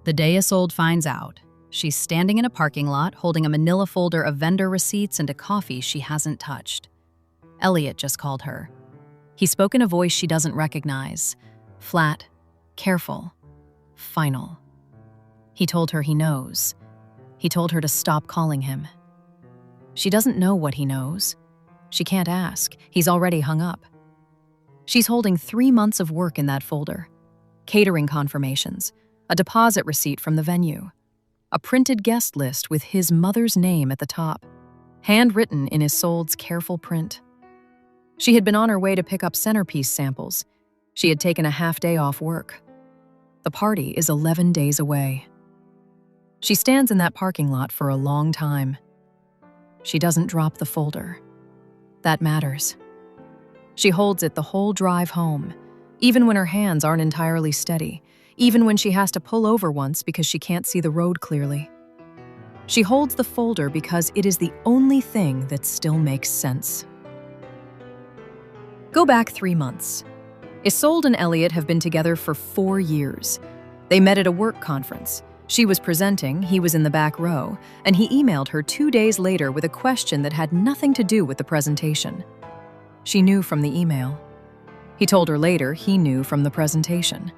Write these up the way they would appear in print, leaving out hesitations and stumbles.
The day Isolde finds out, she's standing in a parking lot holding a manila folder of vendor receipts and a coffee she hasn't touched. Elliot just called her. He spoke in a voice she doesn't recognize. Flat, careful, final. He told her he knows. He told her to stop calling him. She doesn't know what he knows. She can't ask. He's already hung up. She's holding 3 months of work in that folder. Catering confirmations, a deposit receipt from the venue, a printed guest list with his mother's name at the top, handwritten in Isolde's careful print. She had been on her way to pick up centerpiece samples. She had taken a half day off work. The party is 11 days away. She stands in that parking lot for a long time. She doesn't drop the folder. That matters. She holds it the whole drive home, even when her hands aren't entirely steady, even when she has to pull over once because she can't see the road clearly. She holds the folder because it is the only thing that still makes sense. Go back 3 months. Isolde and Elliot have been together for 4 years. They met at a work conference. She was presenting, he was in the back row, and he emailed her 2 days later with a question that had nothing to do with the presentation. She knew from the email. He told her later he knew from the presentation.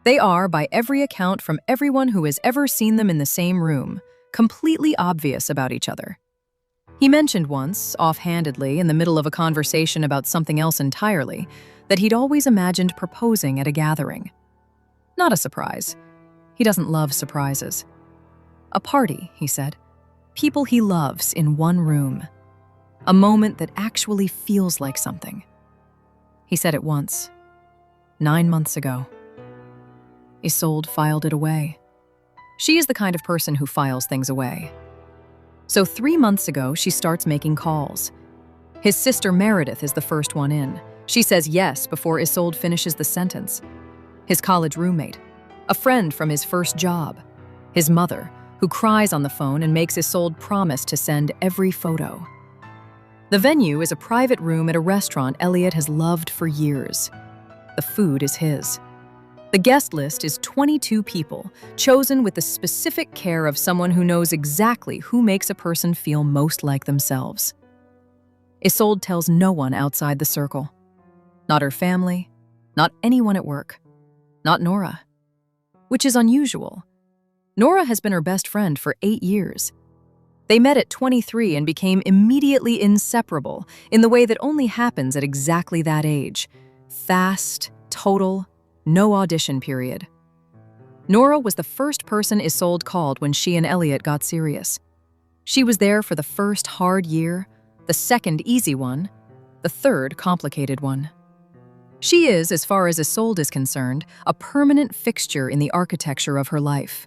They are, by every account from everyone who has ever seen them in the same room, completely obvious about each other. He mentioned once, offhandedly, in the middle of a conversation about something else entirely, that he'd always imagined proposing at a gathering. Not a surprise. He doesn't love surprises. A party, he said. People he loves in one room. A moment that actually feels like something. He said it once. 9 months ago. Isolde filed it away. She is the kind of person who files things away. So 3 months ago, she starts making calls. His sister Meredith is the first one in. She says yes before Isolde finishes the sentence. His college roommate. A friend from his first job. His mother, who cries on the phone and makes Isolde promise to send every photo. The venue is a private room at a restaurant Elliot has loved for years. The food is his. The guest list is 22 people, chosen with the specific care of someone who knows exactly who makes a person feel most like themselves. Isolde tells no one outside the circle. Not her family, not anyone at work, not Nora. Which is unusual. Nora has been her best friend for 8 years. They met at 23 and became immediately inseparable in the way that only happens at exactly that age. Fast, total, no audition period. Nora was the first person Isolde called when she and Elliot got serious. She was there for the first hard year, the second easy one, the third complicated one. She is, as far as Isolde is concerned, a permanent fixture in the architecture of her life.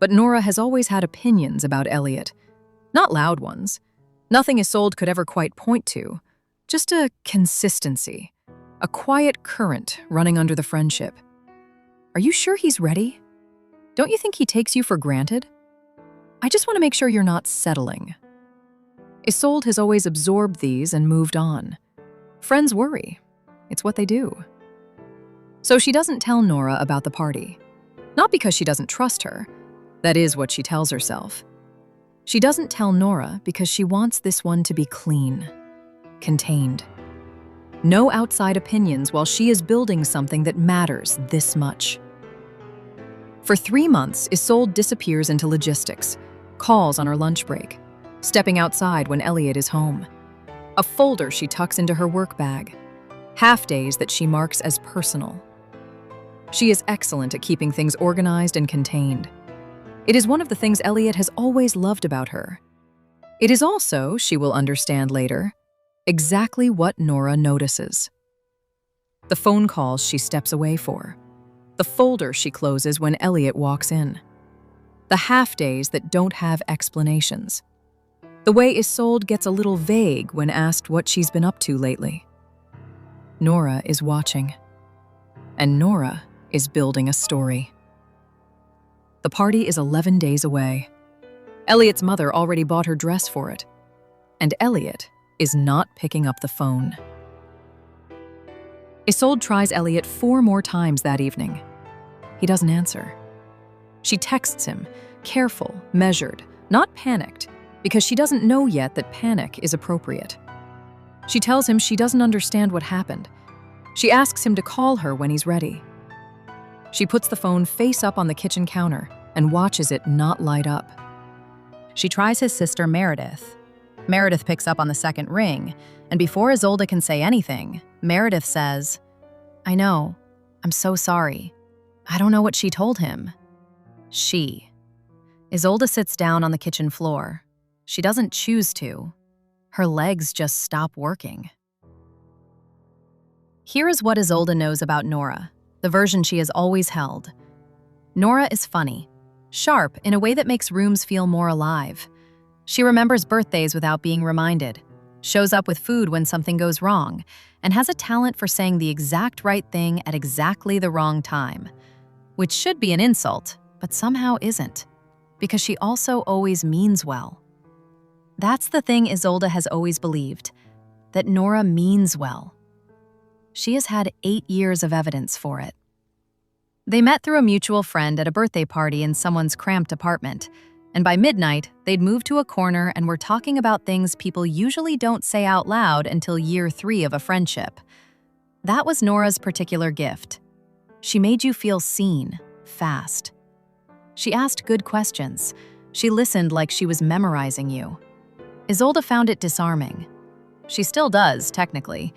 But Nora has always had opinions about Elliot. Not loud ones. Nothing Isolde could ever quite point to. Just a consistency. A quiet current running under the friendship. Are you sure he's ready? Don't you think he takes you for granted? I just want to make sure you're not settling. Isolde has always absorbed these and moved on. Friends worry. It's what they do. So she doesn't tell Nora about the party. Not because she doesn't trust her. That is what she tells herself. She doesn't tell Nora because she wants this one to be clean, contained. No outside opinions while she is building something that matters this much. For 3 months, Isolde disappears into logistics, calls on her lunch break, stepping outside when Elliot is home. A folder she tucks into her work bag. Half-days that she marks as personal. She is excellent at keeping things organized and contained. It is one of the things Elliot has always loved about her. It is also, she will understand later, exactly what Nora notices. The phone calls she steps away for. The folder she closes when Elliot walks in. The half-days that don't have explanations. The way Isolde gets a little vague when asked what she's been up to lately. Nora is watching. And Nora is building a story. The party is 11 days away. Elliot's mother already bought her dress for it. And Elliot is not picking up the phone. Isolde tries Elliot 4 more times that evening. He doesn't answer. She texts him, careful, measured, not panicked, because she doesn't know yet that panic is appropriate. She tells him she doesn't understand what happened. She asks him to call her when he's ready. She puts the phone face up on the kitchen counter and watches it not light up. She tries his sister Meredith. Meredith picks up on the second ring, and before Isolde can say anything, Meredith says, "I know. I'm so sorry. I don't know what she told him." She. Isolde sits down on the kitchen floor. She doesn't choose to. Her legs just stop working. Here is what Isolde knows about Nora, the version she has always held. Nora is funny, sharp in a way that makes rooms feel more alive. She remembers birthdays without being reminded, shows up with food when something goes wrong, and has a talent for saying the exact right thing at exactly the wrong time, which should be an insult, but somehow isn't, because she also always means well. That's the thing Isolde has always believed, that Nora means well. She has had 8 years of evidence for it. They met through a mutual friend at a birthday party in someone's cramped apartment, and by midnight, they'd moved to a corner and were talking about things people usually don't say out loud until year 3 of a friendship. That was Nora's particular gift. She made you feel seen, fast. She asked good questions. She listened like she was memorizing you. Isolde found it disarming. She still does, technically.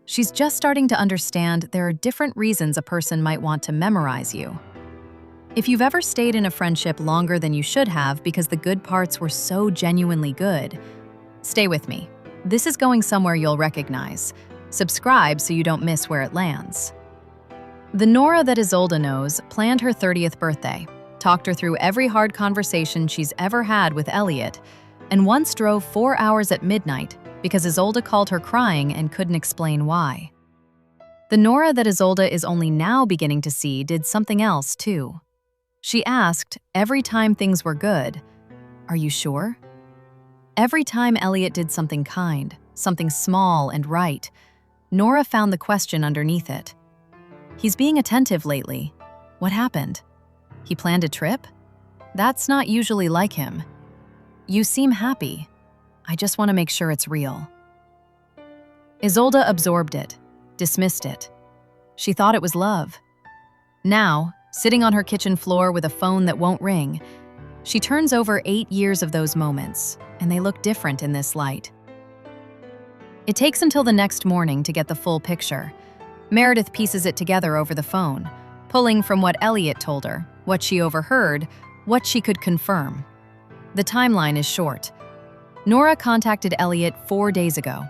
She's just starting to understand there are different reasons a person might want to memorize you. If you've ever stayed in a friendship longer than you should have because the good parts were so genuinely good, stay with me. This is going somewhere you'll recognize. Subscribe so you don't miss where it lands. The Nora that Isolde knows planned her 30th birthday, talked her through every hard conversation she's ever had with Elliot, and once drove 4 hours at midnight because Isolde called her crying and couldn't explain why. The Nora that Isolde is only now beginning to see did something else, too. She asked, every time things were good, "Are you sure?" Every time Elliot did something kind, something small and right, Nora found the question underneath it. "He's being attentive lately. What happened? He planned a trip? That's not usually like him. You seem happy. I just want to make sure it's real." Isolde absorbed it, dismissed it. She thought it was love. Now, sitting on her kitchen floor with a phone that won't ring, she turns over 8 years of those moments, and they look different in this light. It takes until the next morning to get the full picture. Meredith pieces it together over the phone, pulling from what Elliot told her, what she overheard, what she could confirm. The timeline is short. Nora contacted Elliot 4 days ago.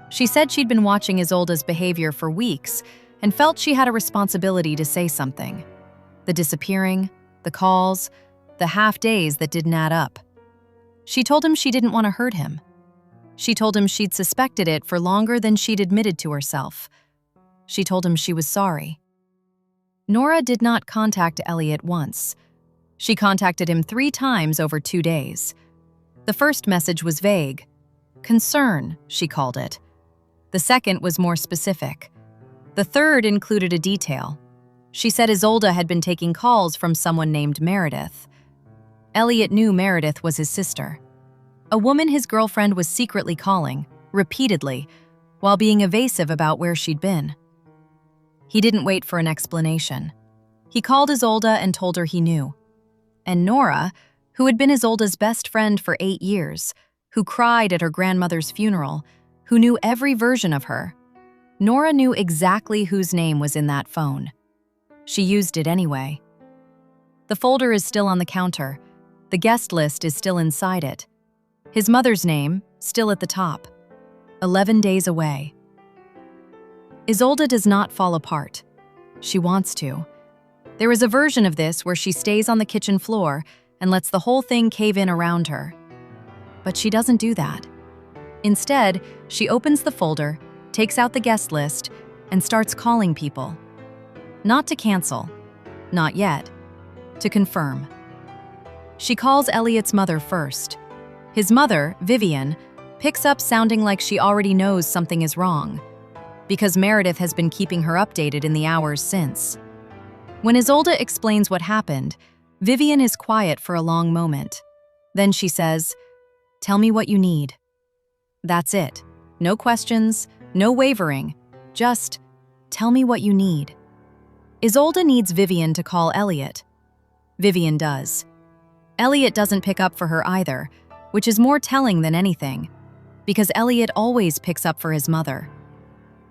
She said she'd been watching Isolde's behavior for weeks and felt she had a responsibility to say something. The disappearing, the calls, the half-days that didn't add up. She told him she didn't want to hurt him. She told him she'd suspected it for longer than she'd admitted to herself. She told him she was sorry. Nora did not contact Elliot once. She contacted him 3 times over 2 days. The first message was vague. Concern, she called it. The second was more specific. The third included a detail. She said Isolde had been taking calls from someone named Meredith. Elliot knew Meredith was his sister. A woman his girlfriend was secretly calling, repeatedly, while being evasive about where she'd been. He didn't wait for an explanation. He called Isolde and told her he knew. And Nora, who had been Isolde's best friend for 8 years, who cried at her grandmother's funeral, who knew every version of her, Nora knew exactly whose name was in that phone. She used it anyway. The folder is still on the counter. The guest list is still inside it. His mother's name, still at the top. 11 days away. Isolde does not fall apart. She wants to. There is a version of this where she stays on the kitchen floor and lets the whole thing cave in around her. But she doesn't do that. Instead, she opens the folder, takes out the guest list, and starts calling people. Not to cancel. Not yet. To confirm. She calls Elliot's mother first. His mother, Vivian, picks up sounding like she already knows something is wrong, because Meredith has been keeping her updated in the hours since. When Isolde explains what happened, Vivian is quiet for a long moment. Then she says, "Tell me what you need." That's it. No questions, no wavering. Just, "Tell me what you need." Isolde needs Vivian to call Elliot. Vivian does. Elliot doesn't pick up for her either, which is more telling than anything, because Elliot always picks up for his mother.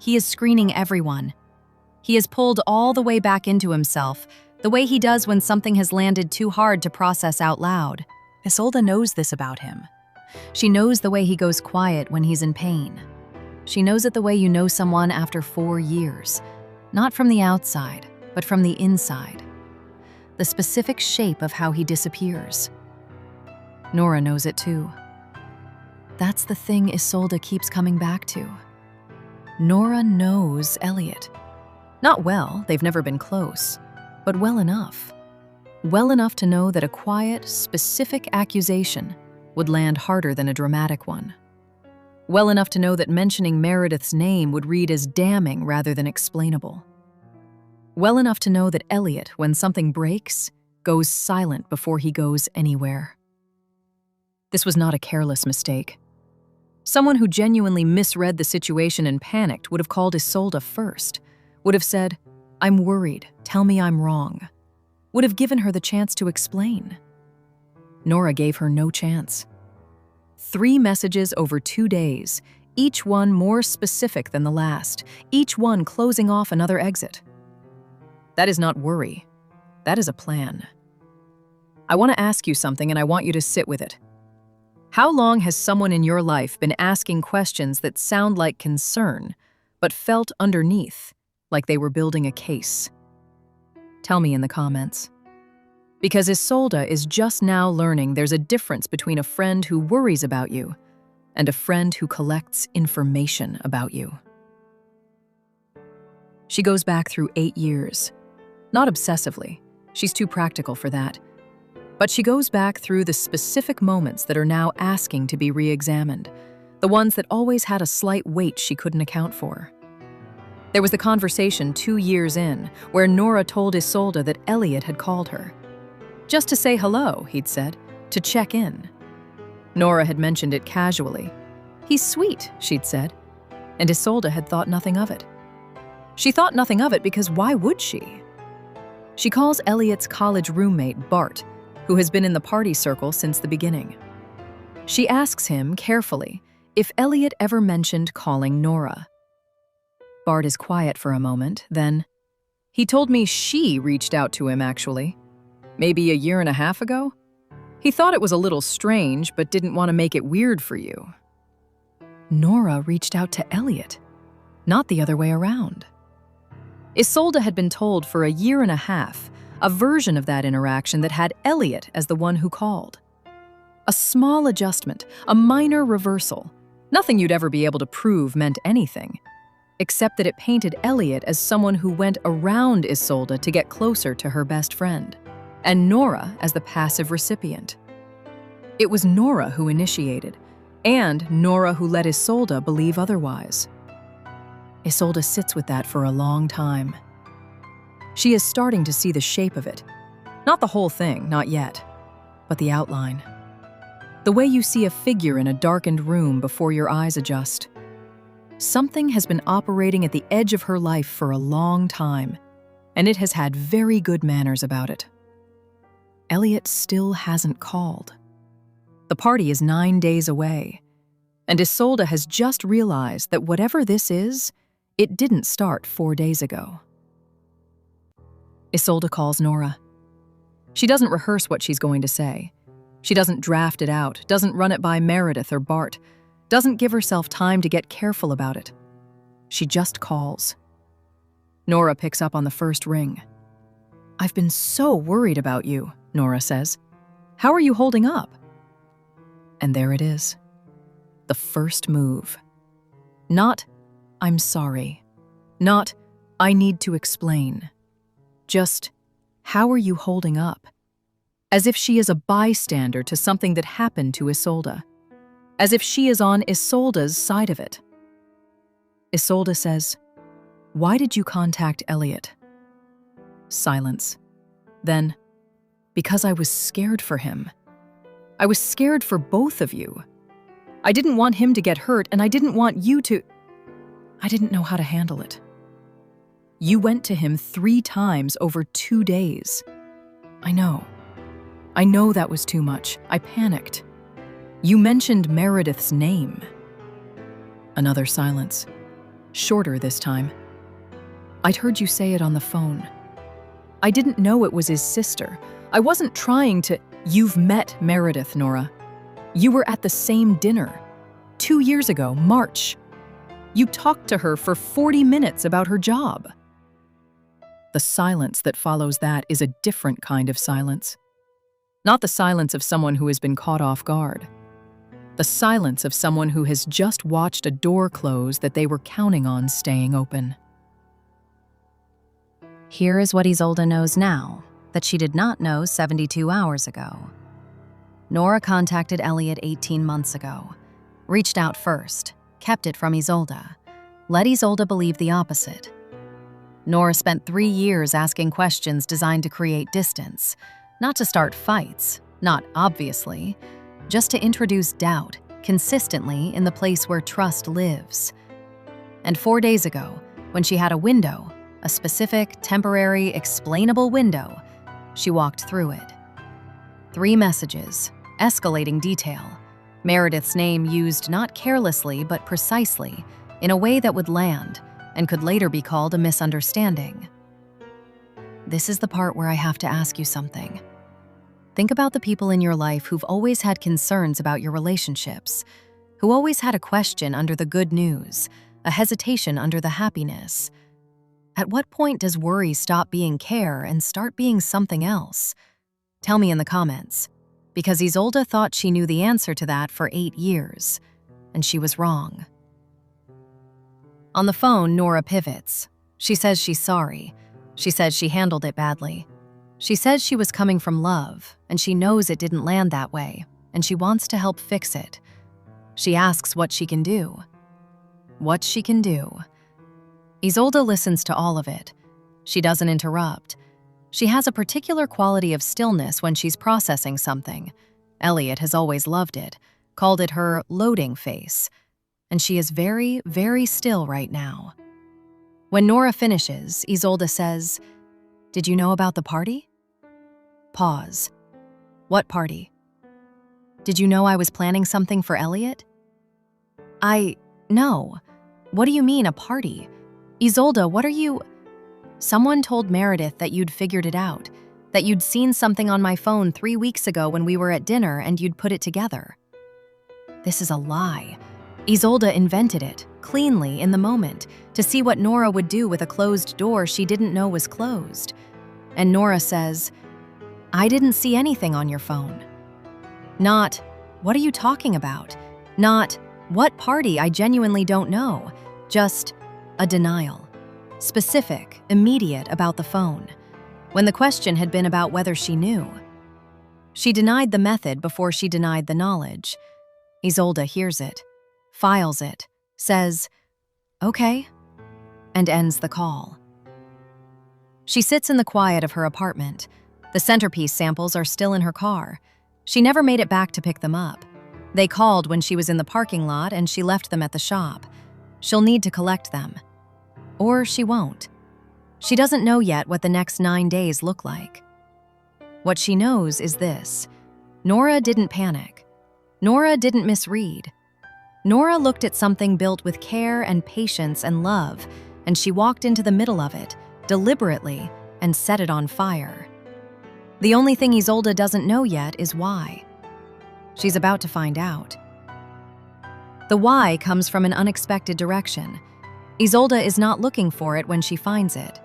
He is screening everyone. He is pulled all the way back into himself, the way he does when something has landed too hard to process out loud. Isolde knows this about him. She knows the way he goes quiet when he's in pain. She knows it the way you know someone after 4 years, not from the outside, but from the inside. The specific shape of how he disappears. Nora knows it too. That's the thing Isolde keeps coming back to. Nora knows Elliot. Not well, they've never been close, but well enough. Well enough to know that a quiet, specific accusation would land harder than a dramatic one. Well enough to know that mentioning Meredith's name would read as damning rather than explainable. Well enough to know that Elliot, when something breaks, goes silent before he goes anywhere. This was not a careless mistake. Someone who genuinely misread the situation and panicked would have called Isolde first, would have said, "I'm worried, tell me I'm wrong," would have given her the chance to explain. Nora gave her no chance. 3 messages over 2 days, each one more specific than the last, each one closing off another exit. That is not worry. That is a plan. I want to ask you something and I want you to sit with it. How long has someone in your life been asking questions that sound like concern, but felt underneath like they were building a case? Tell me in the comments. Because Isolde is just now learning there's a difference between a friend who worries about you and a friend who collects information about you. She goes back through 8 years. Not obsessively, she's too practical for that. But she goes back through the specific moments that are now asking to be re-examined, the ones that always had a slight weight she couldn't account for. There was the conversation 2 years in where Nora told Isolde that Elliot had called her. Just to say hello, he'd said, to check in. Nora had mentioned it casually. "He's sweet," she'd said, and Isolde had thought nothing of it. She thought nothing of it because why would she? She calls Elliot's college roommate, Bart, who has been in the party circle since the beginning. She asks him, carefully, if Elliot ever mentioned calling Nora. Bart is quiet for a moment, then, "He told me she reached out to him, actually. Maybe a 1.5 years ago? He thought it was a little strange, but didn't want to make it weird for you." Nora reached out to Elliot, not the other way around. Isolde had been told for a 1.5 years a version of that interaction that had Elliot as the one who called. A small adjustment, a minor reversal. Nothing you'd ever be able to prove meant anything, except that it painted Elliot as someone who went around Isolde to get closer to her best friend, and Nora as the passive recipient. It was Nora who initiated, and Nora who let Isolde believe otherwise. Isolde sits with that for a long time. She is starting to see the shape of it. Not the whole thing, not yet, but the outline. The way you see a figure in a darkened room before your eyes adjust. Something has been operating at the edge of her life for a long time, and it has had very good manners about it. Elliot still hasn't called. The party is 9 days away, and Isolde has just realized that whatever this is, it didn't start 4 days ago. Isolde calls Nora. She doesn't rehearse what she's going to say. She doesn't draft it out, doesn't run it by Meredith or Bart, doesn't give herself time to get careful about it. She just calls. Nora picks up on the first ring. "I've been so worried about you," Nora says. "How are you holding up?" And there it is. The first move. Not, "I'm sorry." Not, "I need to explain." Just, "How are you holding up?" As if she is a bystander to something that happened to Isolde. As if she is on Isolde's side of it. Isolde says, "Why did you contact Elliot?" Silence. Then, Because I was scared for him. I was scared for both of you. I didn't want him to get hurt, and I didn't want you to... I didn't know how to handle it. You went to him 3 times over 2 days. I know. I know that was too much. I panicked. You mentioned Meredith's name. Another silence. Shorter this time. I'd heard you say it on the phone. I didn't know it was his sister. I wasn't trying to... You've met Meredith, Nora. You were at the same dinner. 2 years ago, March. You talked to her for 40 minutes about her job. The silence that follows that is a different kind of silence. Not the silence of someone who has been caught off guard. The silence of someone who has just watched a door close that they were counting on staying open. Here is what Isolde knows now that she did not know 72 hours ago. Nora contacted Elliot 18 months ago, reached out first, kept it from Isolde, let Isolde believe the opposite. Nora spent 3 years asking questions designed to create distance, not to start fights, not obviously, just to introduce doubt consistently in the place where trust lives. And 4 days ago, when she had a window, a specific, temporary, explainable window, she walked through it. 3 messages, escalating detail, Meredith's name used not carelessly but precisely, in a way that would land and could later be called a misunderstanding. This is the part where I have to ask you something. Think about the people in your life who've always had concerns about your relationships, who always had a question under the good news, a hesitation under the happiness. At what point does worry stop being care and start being something else? Tell me in the comments, because Isolde thought she knew the answer to that for 8 years, and she was wrong. On the phone, Nora pivots. She says she's sorry. She says she handled it badly. She says she was coming from love, and she knows it didn't land that way, and she wants to help fix it. She asks what she can do. What she can do. Isolde listens to all of it. She doesn't interrupt. She has a particular quality of stillness when she's processing something. Elliot has always loved it, called it her loading face. And she is very, very still right now. When Nora finishes, Isolde says, "Did you know about the party?" Pause. What party? Did you know I was planning something for Elliot? No. What do you mean, a party? Isolde, what are you... Someone told Meredith that you'd figured it out, that you'd seen something on my phone 3 weeks ago when we were at dinner and you'd put it together. This is a lie. Isolde invented it, cleanly, in the moment, to see what Nora would do with a closed door she didn't know was closed. And Nora says, "I didn't see anything on your phone." Not, "What are you talking about?" Not, "What party? I genuinely don't know." Just a denial. Specific, immediate about the phone, when the question had been about whether she knew. She denied the method before she denied the knowledge. Isolde hears it, files it, says, "Okay," and ends the call. She sits in the quiet of her apartment. The centerpiece samples are still in her car. She never made it back to pick them up. They called when she was in the parking lot and she left them at the shop. She'll need to collect them. Or she won't. She doesn't know yet what the next 9 days look like. What she knows is this: Nora didn't panic. Nora didn't misread. Nora looked at something built with care and patience and love, and she walked into the middle of it, deliberately, and set it on fire. The only thing Isolde doesn't know yet is why. She's about to find out. The why comes from an unexpected direction. Isolde is not looking for it when she finds it.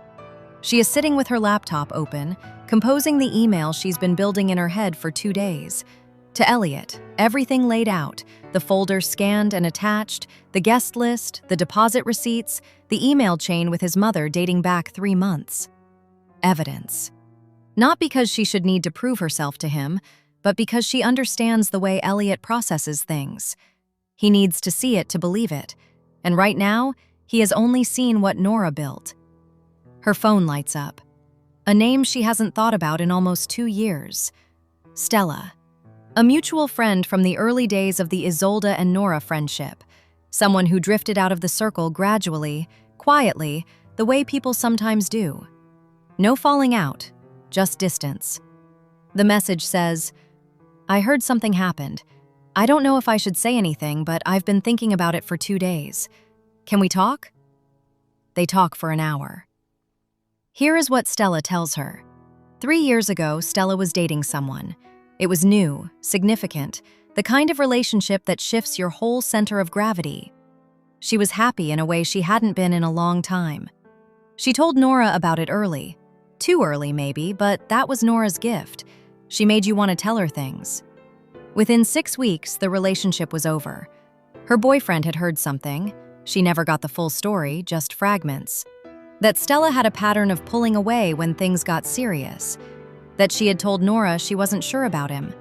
She is sitting with her laptop open, composing the email she's been building in her head for 2 days. To Elliot, everything laid out, the folder scanned and attached, the guest list, the deposit receipts, the email chain with his mother dating back 3 months. Evidence. Not because she should need to prove herself to him, but because she understands the way Elliot processes things. He needs to see it to believe it, and right now, he has only seen what Nora built. Her phone lights up. A name she hasn't thought about in almost 2 years. Stella. A mutual friend from the early days of the Isolde and Nora friendship. Someone who drifted out of the circle gradually, quietly, the way people sometimes do. No falling out, just distance. The message says, "I heard something happened. I don't know if I should say anything, but I've been thinking about it for 2 days. Can we talk?" They talk for an hour. Here is what Stella tells her. 3 years ago, Stella was dating someone. It was new, significant, the kind of relationship that shifts your whole center of gravity. She was happy in a way she hadn't been in a long time. She told Nora about it early. Too early, maybe, but that was Nora's gift. She made you want to tell her things. Within 6 weeks, the relationship was over. Her boyfriend had heard something. She never got the full story, just fragments. That Stella had a pattern of pulling away when things got serious. That she had told Nora she wasn't sure about him.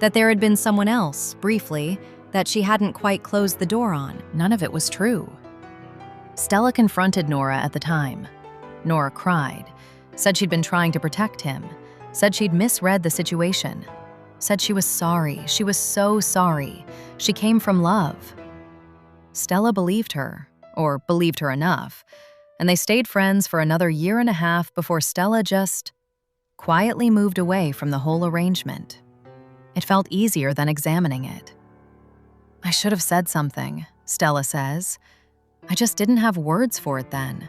That there had been someone else, briefly, that she hadn't quite closed the door on. None of it was true. Stella confronted Nora at the time. Nora cried, said she'd been trying to protect him, said she'd misread the situation, said she was sorry, she was so sorry. She came from love. Stella believed her, or believed her enough, and they stayed friends for another 1.5 years before Stella just quietly moved away from the whole arrangement. It felt easier than examining it. "I should have said something," Stella says. "I just didn't have words for it then.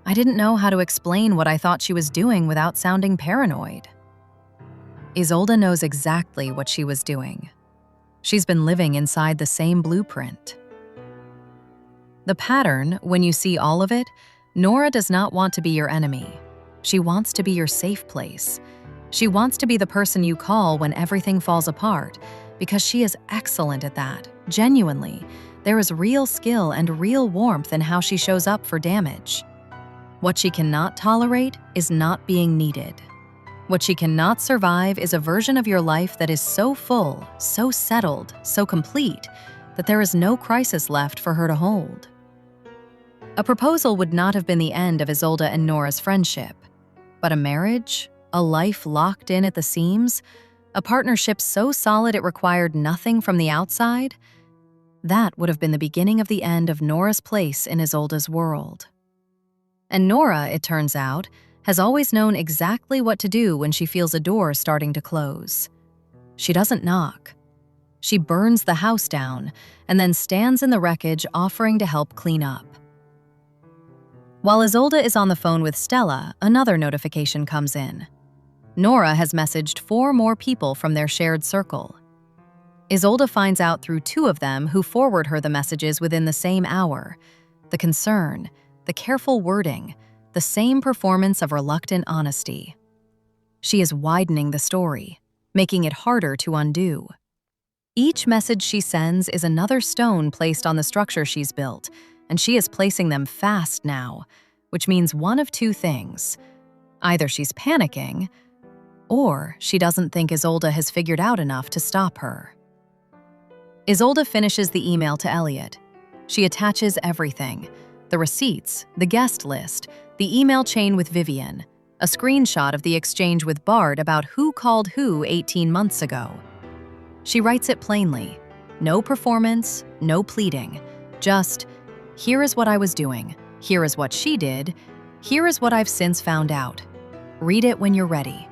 I didn't know how to explain what I thought she was doing without sounding paranoid." Isolde knows exactly what she was doing. She's been living inside the same blueprint. The pattern, when you see all of it, Nora does not want to be your enemy. She wants to be your safe place. She wants to be the person you call when everything falls apart, because she is excellent at that, genuinely. There is real skill and real warmth in how she shows up for damage. What she cannot tolerate is not being needed. What she cannot survive is a version of your life that is so full, so settled, so complete, that there is no crisis left for her to hold. A proposal would not have been the end of Isolde and Nora's friendship, but a marriage, a life locked in at the seams, a partnership so solid it required nothing from the outside, that would have been the beginning of the end of Nora's place in Isolde's world. And Nora, it turns out, has always known exactly what to do when she feels a door starting to close. She doesn't knock. She burns the house down and then stands in the wreckage offering to help clean up. While Isolde is on the phone with Stella, another notification comes in. Nora has messaged 4 more people from their shared circle. Isolde finds out through 2 of them who forward her the messages within the same hour. The concern, the careful wording, the same performance of reluctant honesty. She is widening the story, making it harder to undo. Each message she sends is another stone placed on the structure she's built, and she is placing them fast now, which means one of 2 things. Either she's panicking, or she doesn't think Isolde has figured out enough to stop her. Isolde finishes the email to Elliot. She attaches everything: the receipts, the guest list, the email chain with Vivian, a screenshot of the exchange with Bart about who called who 18 months ago. She writes it plainly. No performance, no pleading. Just, here is what I was doing. Here is what she did. Here is what I've since found out. Read it when you're ready.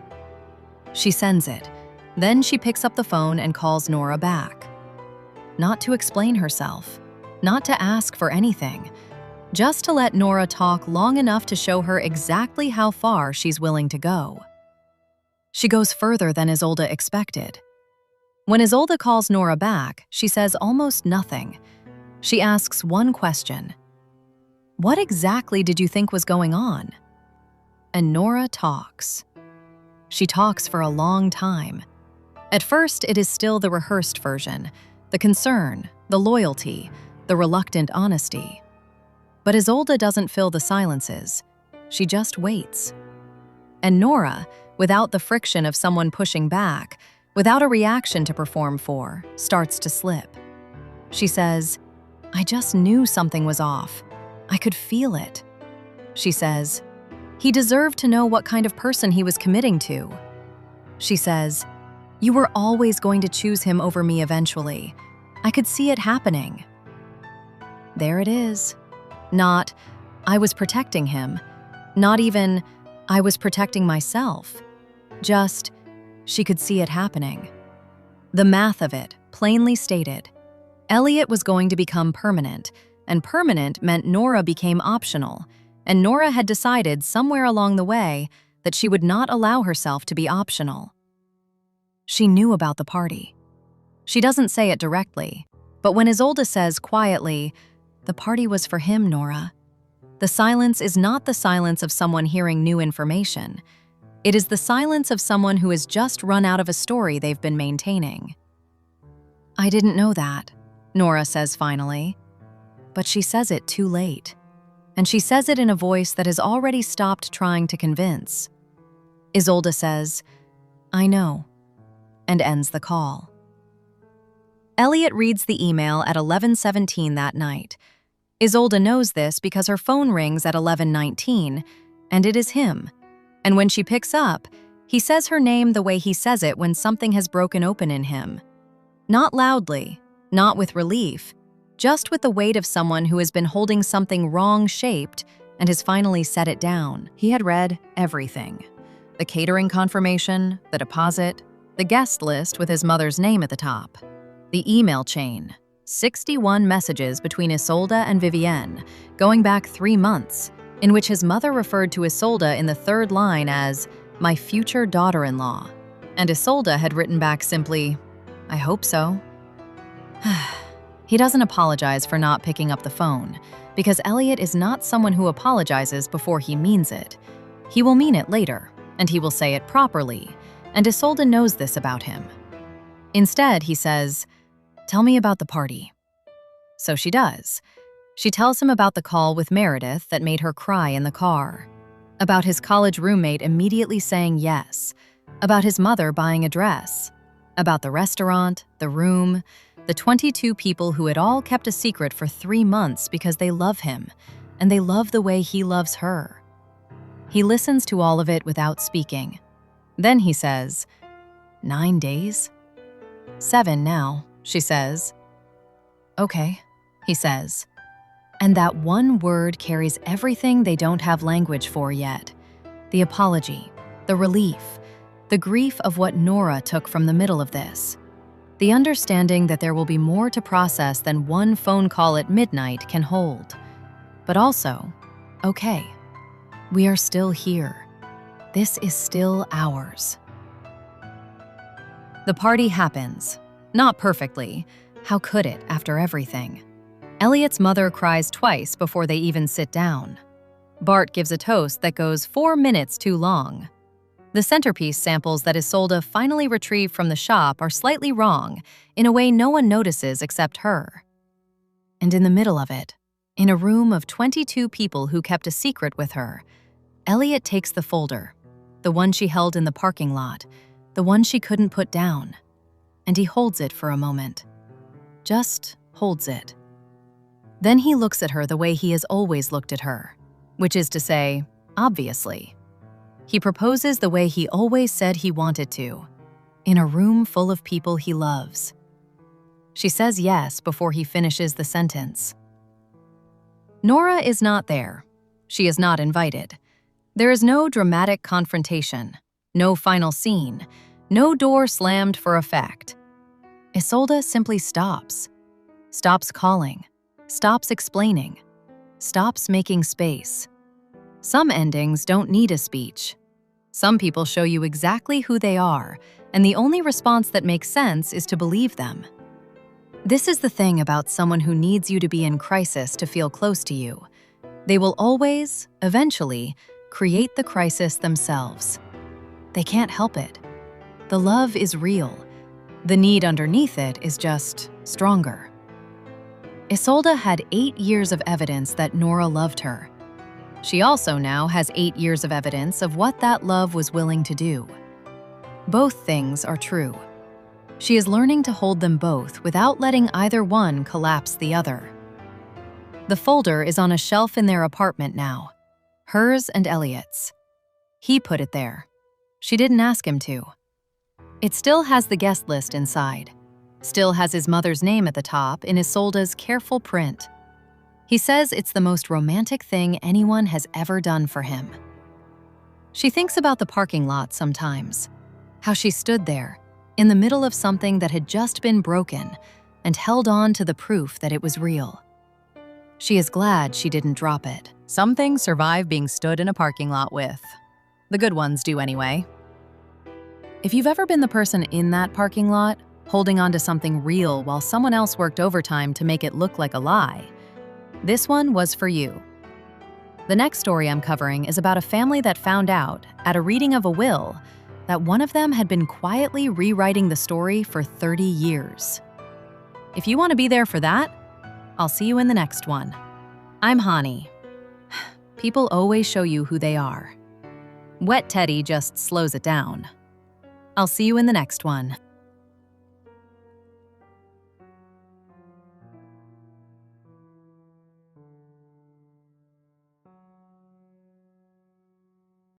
She sends it. Then she picks up the phone and calls Nora back. Not to explain herself. Not to ask for anything. Just to let Nora talk long enough to show her exactly how far she's willing to go. She goes further than Isolde expected. When Isolde calls Nora back, she says almost nothing. She asks one question. What exactly did you think was going on? And Nora talks. She talks for a long time. At first, it is still the rehearsed version, the concern, the loyalty, the reluctant honesty. But Isolde doesn't fill the silences. She just waits. And Nora, without the friction of someone pushing back, without a reaction to perform for, starts to slip. She says, I just knew something was off. I could feel it. She says, He deserved to know what kind of person he was committing to. She says, "You were always going to choose him over me eventually. I could see it happening." There it is. Not, "I was protecting him." Not even, "I was protecting myself." Just, she could see it happening. The math of it, plainly stated. Elliot was going to become permanent, and permanent meant Nora became optional, and Nora had decided somewhere along the way that she would not allow herself to be optional. She knew about the party. She doesn't say it directly, but when Isolde says quietly, "The party was for him, Nora," the silence is not the silence of someone hearing new information. It is the silence of someone who has just run out of a story they've been maintaining. "I didn't know that," Nora says finally. But she says it too late. And she says it in a voice that has already stopped trying to convince. Isolde says, "I know," and ends the call. Elliot reads the email at 11:17 that night. Isolde knows this because her phone rings at 11:19, and it is him. And when she picks up, he says her name the way he says it when something has broken open in him. Not loudly, not with relief, just with the weight of someone who has been holding something wrong-shaped and has finally set it down. He had read everything. The catering confirmation, the deposit, the guest list with his mother's name at the top, the email chain, 61 messages between Isolde and Vivienne, going back 3 months, in which his mother referred to Isolde in the third line as "my future daughter-in-law," and Isolde had written back simply, "I hope so." He doesn't apologize for not picking up the phone, because Elliot is not someone who apologizes before he means it. He will mean it later, and he will say it properly, and Isolde knows this about him. Instead, he says, "Tell me about the party." So she does. She tells him about the call with Meredith that made her cry in the car, about his college roommate immediately saying yes, about his mother buying a dress, about the restaurant, the room, the 22 people who had all kept a secret for 3 months because they love him, and they love the way he loves her. He listens to all of it without speaking. Then he says, 9 days? 7 now, she says. Okay, he says. And that one word carries everything they don't have language for yet. The apology, the relief, the grief of what Nora took from the middle of this. The understanding that there will be more to process than one phone call at midnight can hold. But also, okay, we are still here. This is still ours. The party happens. Not perfectly. How could it after everything? Elliot's mother cries twice before they even sit down. Bart gives a toast that goes 4 minutes too long. The centerpiece samples that Isolde finally retrieved from the shop are slightly wrong, in a way no one notices except her. And in the middle of it, in a room of 22 people who kept a secret with her, Elliot takes the folder, the one she held in the parking lot, the one she couldn't put down, and he holds it for a moment. Just holds it. Then he looks at her the way he has always looked at her, which is to say, obviously. He proposes the way he always said he wanted to, in a room full of people he loves. She says yes before he finishes the sentence. Nora is not there. She is not invited. There is no dramatic confrontation, no final scene, no door slammed for effect. Isolde simply stops. Stops calling. Stops explaining. Stops making space. Some endings don't need a speech. Some people show you exactly who they are, and the only response that makes sense is to believe them. This is the thing about someone who needs you to be in crisis to feel close to you. They will always, eventually, create the crisis themselves. They can't help it. The love is real. The need underneath it is just stronger. Isolde had 8 years of evidence that Nora loved her. She also now has 8 years of evidence of what that love was willing to do. Both things are true. She is learning to hold them both without letting either one collapse the other. The folder is on a shelf in their apartment now. Hers and Elliot's. He put it there. She didn't ask him to. It still has the guest list inside. Still has his mother's name at the top in Isolde's careful print. He says it's the most romantic thing anyone has ever done for him. She thinks about the parking lot sometimes. How she stood there, in the middle of something that had just been broken, and held on to the proof that it was real. She is glad she didn't drop it. Some things survive being stood in a parking lot with. The good ones do anyway. If you've ever been the person in that parking lot, holding on to something real while someone else worked overtime to make it look like a lie, this one was for you. The next story I'm covering is about a family that found out, at a reading of a will, that one of them had been quietly rewriting the story for 30 years. If you want to be there for that, I'll see you in the next one. I'm Hani. People always show you who they are. Wet Teddy just slows it down. I'll see you in the next one.